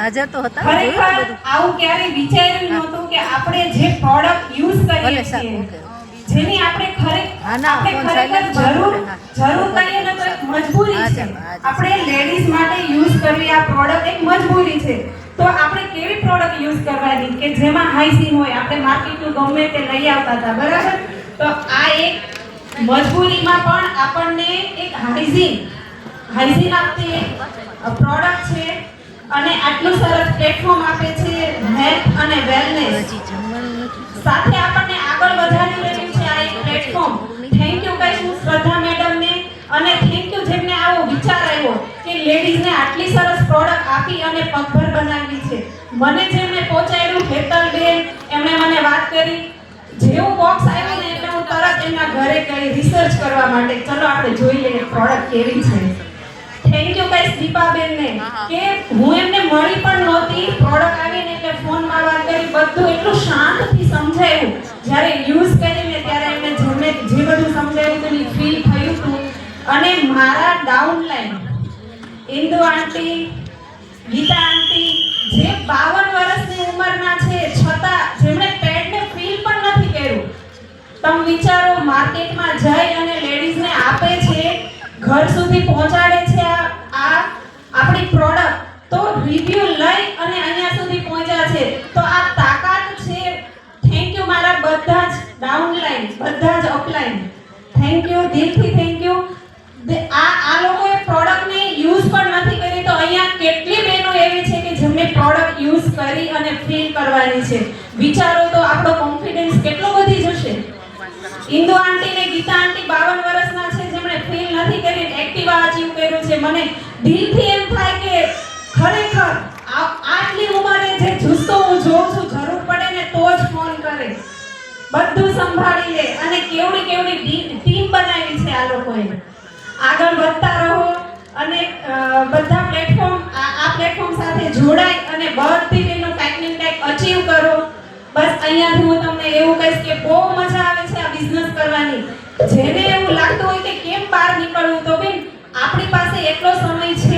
હાજર તો હતા, ખરેખર આવું ક્યારેય વિચાર્યું નહોતું કે આપણે જે પ્રોડક્ટ યુઝ કરીએ છીએ, જેની આપણે ખરેખર જરૂર કરીએ ને તો એક મજબૂરી છે. આપણે લેડીઝ માટે યુઝ કરવી આ પ્રોડક્ટ એક મજબૂરી છે. તો આપણે કેવી પ્રોડક્ટ યુઝ કરવાની કે જેમાં હાઇજીન હોય. આપણે માર્કેટનું ગમે તે લઈ આવતા હતા, બરાબર? તો આ એક મજબૂરીમાં પણ આપણને એક હાઇજીન આપતી એક પ્રોડક્ટ છે અને આટલું સરસ પ્લેટફોર્મ આપે છે હેલ્થ અને વેલનેસ સાથે આપણને આગળ વધારી રહ્યું છે આ એક પ્લેટફોર્મ. થેન્ક યુ કહીશ હું શ્રદ્ધા મેડમને, અને થેન્ક યુ જેમને આવો વિચાર આવ્યો કે લેડીઝને આટલી સરસ પ્રોડક્ટ આપી અને પગભર બનાવી છે. મને જેમને પહોંચાડ્યું હેતલબેન, એમણે મને વાત કરી, જેવું બોક્સ આવ્યું ને એટલે હું તરત એમના ઘરે ગઈ રિસર્ચ કરવા માટે. ચલો આપણે જોઈ લઈએ પ્રોડક્ટ કેવી છે. થેન્ક યુ ગાઈસ દીપાબેનને કે હું એમને મળી પણ નહોતી, પ્રોડક્ટ આવીને એટલે ફોનમાં વાત કરી, બધું એટલું શાંતથી સમજાવ્યું. જ્યારે યુઝ કરીને ત્યારે એમને જેમને જે બધું સમજાવ્યું હતું એ ફીલ થયું હતું. અને મારા ડાઉનલાઈન ઇન્દુ આંટી, ગીતા આંટી જે 52 વર્ષની ઉંમરના છે છતાં જેમણે પેડને ફીલ પણ નથી કર્યું. તમે વિચારો, માર્કેટમાં જઈ અને લેડીઝને આપે છે, ઘર સુધી પહોંચાડે છે આ આપણી પ્રોડક્ટ, તો રિવ્યુ લઈ અને અહીંયા સુધી પહોંચ્યા છે. તો આ તાકાત છે. થેન્ક યુ મારા બધા જ ડાઉનલાઈન, બધા જ અપલાઈન. થેન્ક યુ, દિલથી થેન્ક યુ. આ લોકોએ પ્રોડક્ટને યુઝ પણ નથી કરી, તો અહીંયા કેટલી બહેનો એવી છે કે જેમને પ્રોડક્ટ યુઝ કરી અને ફીલ કરવાની છે. વિચારો તો આપણો કોન્ફિડન્સ કેટલો વધી જશે. ઇન્દુ આંટી ને ગીતા આંટી 52 વર્ષના છે, જેમણે ફીલ નથી કરી, એક્ટિવા અચીવ કર્યું છે. મને દિલથી એમ થાય કે ખરેખર આટલી ઉંમરે જે જુસ્સો હું જોઉં છું, જરૂર પડે ને તો જ ફોન કરે, બધું સંભાળી લે, અને કેવડી ટીમ બનાવી છે આ લોકોએ. આગળ વધતા રહો અને બધા પ્લેટફોર્મ આ પ્લેટફોર્મ સાથે જોડાય અને બધી તેનો કંઈક ને કંઈક અચીવ કરો. બસ અહીંયાથી હું તમને એવું કહીશ કે બહુ મજા આવે છે આ બિઝનેસ કરવાની. જેને એવું લાગતું હોય કે કેમ બહાર નીકળવું, તો બેન આપણી પાસે એટલો સમય છે.